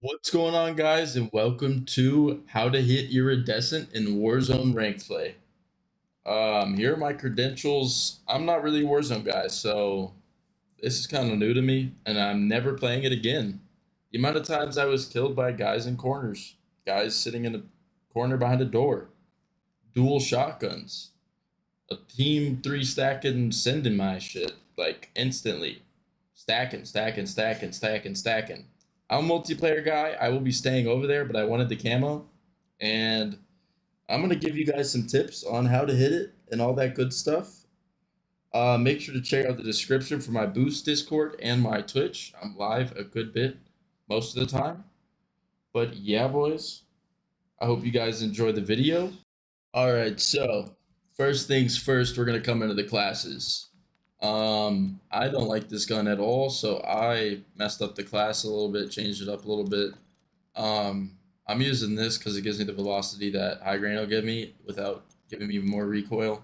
What's going on, guys, and welcome to How to Hit Iridescent in Warzone Ranked Play. Here are my credentials. I'm not really a Warzone guy, so this is kind of new to me, and I'm never playing it again. The amount of times I was killed by guys in corners, guys sitting in a corner behind a door, dual shotguns, a team three stacking, sending my shit like instantly, stacking. I'm a multiplayer guy. I will be staying over there, but I wanted the camo, and I'm gonna give you guys some tips on how to hit it and all that good stuff. Make sure to check out the description for my Boost Discord and my Twitch. I'm live a good bit most of the time. But yeah, boys, I hope you guys enjoy the video. All right, so first things first, we're gonna come into the classes. I don't like this gun at all, so I messed up the class a little bit, changed it up a little bit. I'm using this because it gives me the velocity that high grain will give me without giving me more recoil.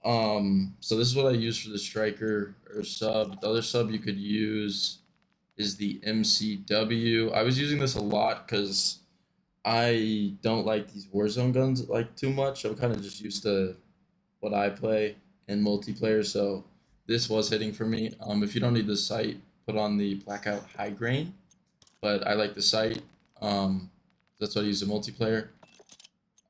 So this is what I use for the striker or sub. The other sub you could use is the MCW. I was using this a lot because I don't like these Warzone guns like too much. I'm kind of just used to what I play in multiplayer, so this was hitting for me. If you don't need the sight, put on the blackout high grain, but I like the sight. That's what I use in multiplayer.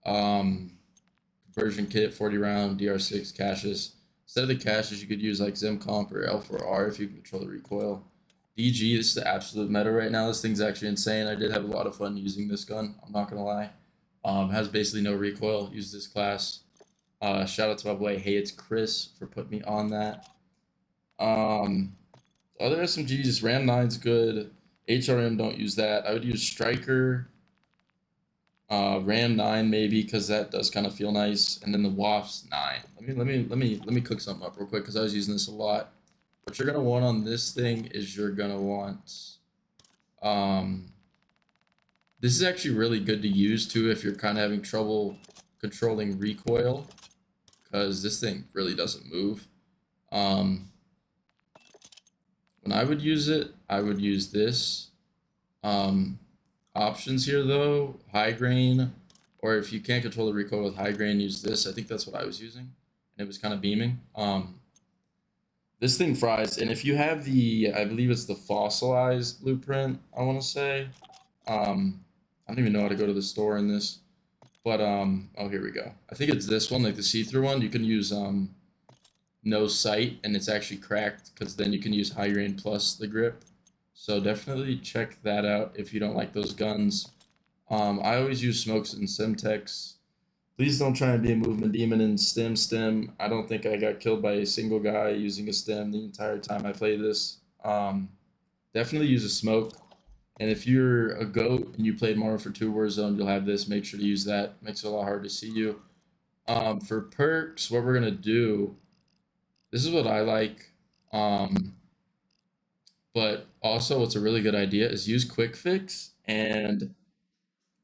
Conversion kit, 40 round, DR6 caches. Instead of the caches, you could use like Zimcomp or L4R if you can control the recoil. DG, this is the absolute meta right now. This thing's actually insane. I did have a lot of fun using this gun, I'm not gonna lie. Has basically no recoil. Use this class. Shout out to my boy, hey, it's Chris, for putting me on that. Other SMGs, Ram 9's good. HRM, don't use that. I would use Striker, Ram 9 maybe, because that does kind of feel nice, and then the WAF's 9. Let me cook something up real quick because I was using this a lot. What you're gonna want on this thing is you're gonna want this is actually really good to use too if you're kind of having trouble controlling recoil, because this thing really doesn't move. When I would use it, I would use this. Options here though, high grain, or if you can't control the recoil with high grain, use this. I think that's what I was using, and it was kind of beaming. This thing fries, and if you have the, I believe it's the fossilized blueprint, I want to say. I don't even know how to go to the store in this, but oh, here we go. I think it's this one, like the see-through one. You can use no sight, and it's actually cracked because then you can use high grain plus the grip. So definitely check that out if you don't like those guns. I always use smokes and Semtex. Please don't try and be a movement demon in stem. I don't think I got killed by a single guy using a stem the entire time I play this. Definitely use a smoke. And if you're a goat and you played Modern Warfare 2 Warzone, you'll have this. Make sure to use that. Makes it a lot harder to see you. For perks, what we're gonna do, this is what I like. But also what's a really good idea is use quick fix, and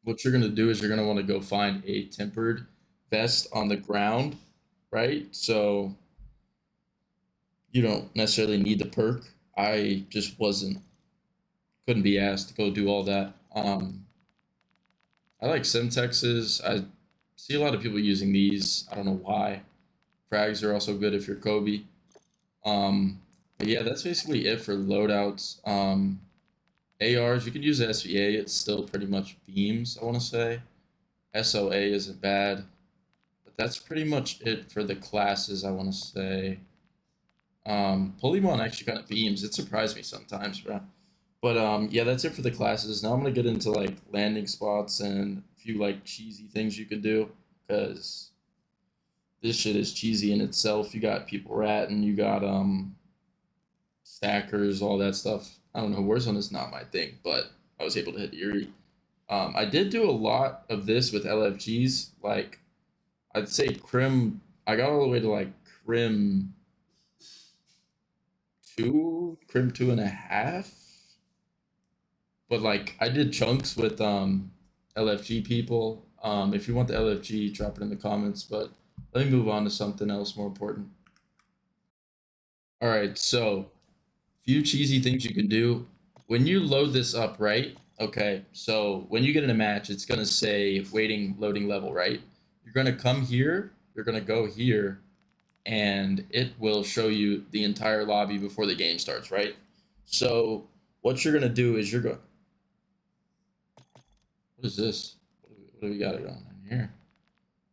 what you're going to do is you're going to want to go find a tempered vest on the ground, right? So you don't necessarily need the perk. I just couldn't be asked to go do all that. I like Semtexes. I see a lot of people using these. I don't know why. Frags are also good if you're Kobe. But yeah, that's basically it for loadouts. ARs, you could use SVA, it's still pretty much beams, I want to say. SOA isn't bad. But that's pretty much it for the classes, I want to say. Polymon actually kind of beams. It surprised me sometimes, bro. But yeah, that's it for the classes. Now I'm going to get into like landing spots and a few like cheesy things you could do, because this shit is cheesy in itself. You got people ratting, you got stackers, all that stuff. I don't know. Warzone is not my thing, but I was able to hit Erie. I did do a lot of this with LFGs. Like, I'd say Crim. I got all the way to like Crim 2, Crim 2.5. But like, I did chunks with LFG people. If you want the LFG, drop it in the comments. But let me move on to something else more important. All right, so few cheesy things you can do when you load this up, right? Okay, so when you get in a match, it's gonna say waiting loading level, right? You're gonna come here, you're gonna go here, and it will show you the entire lobby before the game starts, right? So what you're gonna do is you're going. What is this? What do we got it on in here?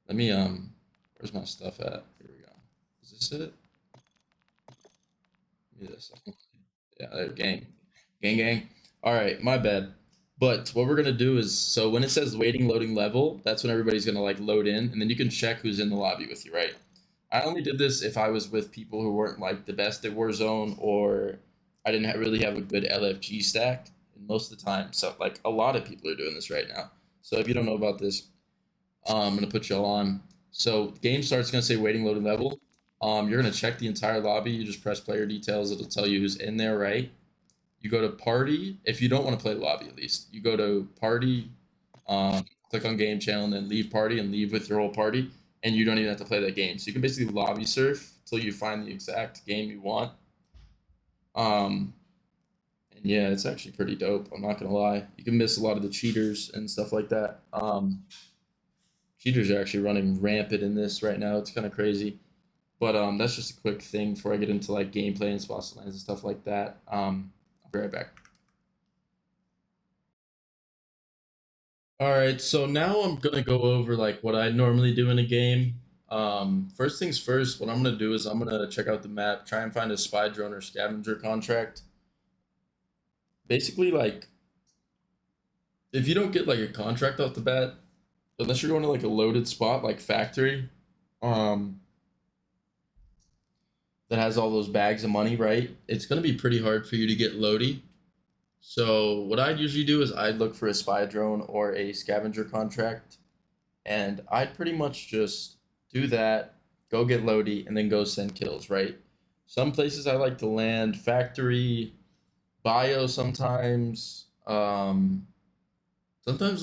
Let me where's my stuff at? Here we go. Is this it? Give me this. Yeah, there, gang. All right, my bad. But what we're gonna do is, so when it says waiting loading level, that's when everybody's gonna like load in, and then you can check who's in the lobby with you, right? I only did this if I was with people who weren't like the best at Warzone, or I didn't really have a good LFG stack. And most of the time, so like a lot of people are doing this right now. So if you don't know about this, I'm gonna put y'all on. So game starts, gonna say waiting loading level. You're gonna check the entire lobby. You just press player details. It'll tell you who's in there, right? You go to party. If you don't want to play the lobby, at least you go to party, click on game channel, and then leave party and leave with your whole party, and you don't even have to play that game. So you can basically lobby surf until you find the exact game you want. Um, and yeah, it's actually pretty dope. I'm not gonna lie. You can miss a lot of the cheaters and stuff like that. Cheaters are actually running rampant in this right now. It's kind of crazy. But that's just a quick thing before I get into like gameplay and spots lands and stuff like that. I'll be right back. All right, so now I'm gonna go over like what I normally do in a game. First things first, what I'm gonna do is I'm gonna check out the map, try and find a spy drone or scavenger contract. Basically, like if you don't get like a contract off the bat, unless you're going to like a loaded spot like factory, um, that has all those bags of money, right? It's gonna be pretty hard for you to get loady. So what I'd usually do is I'd look for a spy drone or a scavenger contract, and I'd pretty much just do that, go get loady, and then go send kills, right? Some places I like to land factory, bio sometimes. Sometimes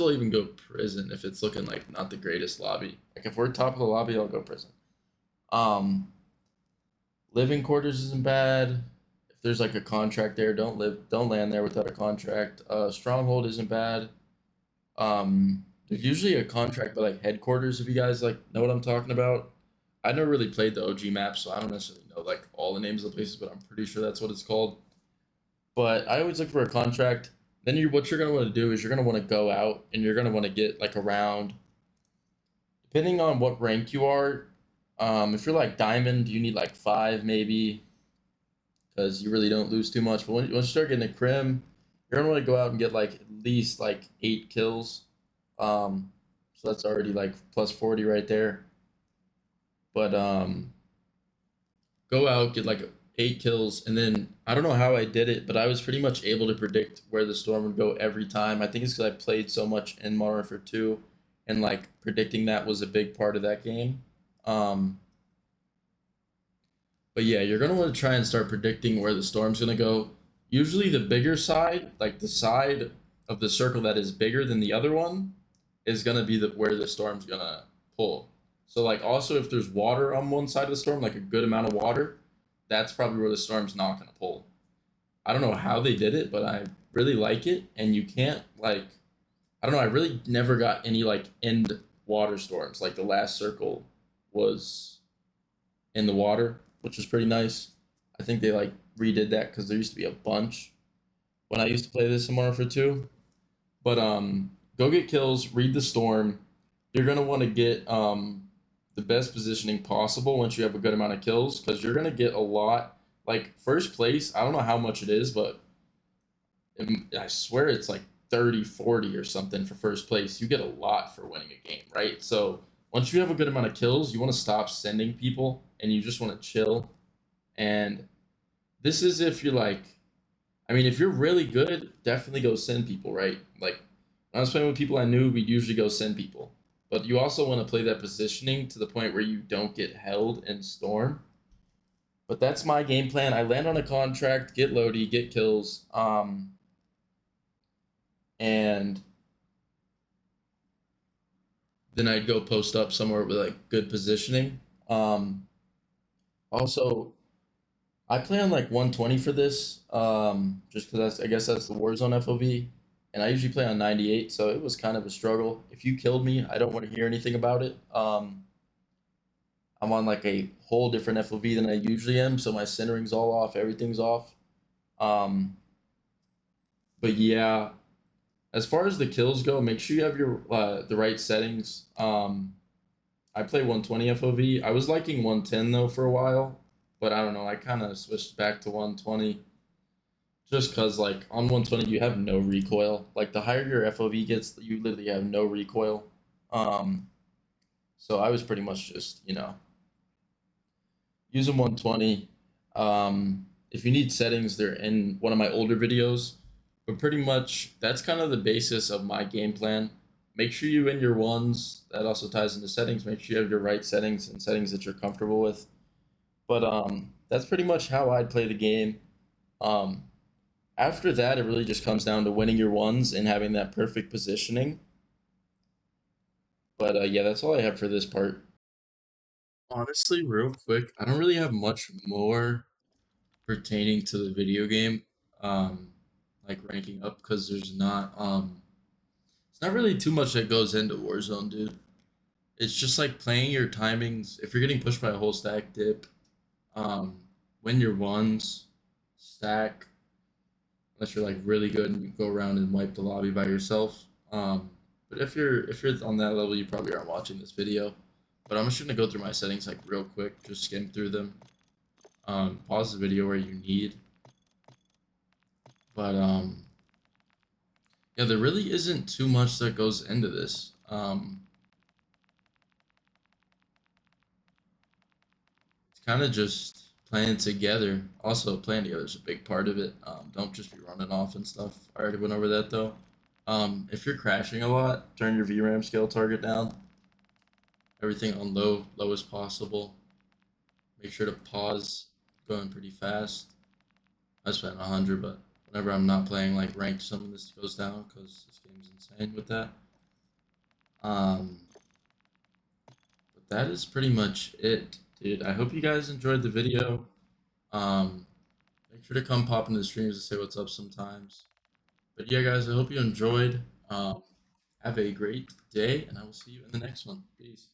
I'll even go prison if it's looking like not the greatest lobby. Like if we're top of the lobby, I'll go prison. Um, Living quarters isn't bad. If there's like a contract there, don't land there without a contract. Stronghold isn't bad. There's usually a contract by like headquarters if you guys like know what I'm talking about. I never really played the OG map, so I don't necessarily know like all the names of the places, but I'm pretty sure that's what it's called. But I always look for a contract. Then what you're gonna want to do is you're gonna want to go out and you're gonna want to get like around, depending on what rank you are. If you're like diamond, you need like 5 maybe, because you really don't lose too much. But once you start getting a crim, you're gonna want to go out and get like at least like 8 kills. So that's already like plus 40 right there. But go out, get like 8 kills, and then I don't know how I did it, but I was pretty much able to predict where the storm would go every time. I think it's because I played so much in Modern Warfare 2, and like predicting that was a big part of that game. Um, but yeah, you're gonna want to try and start predicting where the storm's gonna go. Usually, the bigger side, like the side of the circle that is bigger than the other one, is gonna be the where the storm's gonna pull. So like also if there's water on one side of the storm, like a good amount of water, that's probably where the storm's not gonna pull. I don't know how they did it, but I really like it. And you can't like I don't know, I really never got any like end water storms. Like the last circle was in the water, which was pretty nice. I think they like redid that because there used to be a bunch when I used to play this in Modern Warfare 2. But go get kills, read the storm. You're gonna want to get the best positioning possible once you have a good amount of kills, because you're gonna get a lot. Like first place, I don't know how much it is, but I swear it's like 30, 40 or something for first place. You get a lot for winning a game, right? So once you have a good amount of kills, you want to stop sending people and you just want to chill. And this is if you're like, I mean, if you're really good, definitely go send people, right? Like when I was playing with people I knew, we'd usually go send people. But you also want to play that positioning to the point where you don't get held in storm. But that's my game plan. I land on a contract, get loady, get kills, and then I'd go post up somewhere with like good positioning. Um, Also, I play on like 120 for this, just because I guess that's the Warzone FOV, and I usually play on 98, so it was kind of a struggle. If you killed me, I don't want to hear anything about it. I'm on like a whole different FOV than I usually am, so my centering's all off, everything's off. Um, but yeah, as far as the kills go, make sure you have your the right settings. I play 120 FOV. I was liking 110 though for a while, but I don't know. I kind of switched back to 120 just because like on 120 you have no recoil. Like the higher your FOV gets, you literally have no recoil. Um, so I was pretty much just using 120. If you need settings, they're in one of my older videos. But pretty much that's kind of the basis of my game plan. Make sure you in your ones. That also ties into settings. Make sure you have your right settings and settings that you're comfortable with. But that's pretty much how I'd play the game. Um, After that, it really just comes down to winning your ones and having that perfect positioning. But yeah, that's all I have for this part. Honestly, real quick, I don't really have much more pertaining to the video game, um, like ranking up, because it's not really too much that goes into Warzone, dude. It's just like playing your timings. If you're getting pushed by a whole stack, dip, um, win your ones, stack, unless you're like really good and you go around and wipe the lobby by yourself. But if you're on that level, you probably aren't watching this video. But I'm just gonna go through my settings like real quick, just skim through them. Pause the video where you need. But yeah, there really isn't too much that goes into this. It's kind of just playing together. Also, playing together is a big part of it. Don't just be running off and stuff. I already went over that though. If you're crashing a lot, turn your VRAM scale target down. Everything on low as possible. Make sure to pause going pretty fast. I was playing 100, but whenever I'm not playing like ranked, some of this goes down because this game's insane with that. Um, but that is pretty much it, dude. I hope you guys enjoyed the video. Um, Make sure to come pop into the streams and say what's up sometimes. But yeah, guys, I hope you enjoyed. Have a great day, and I will see you in the next one. Peace.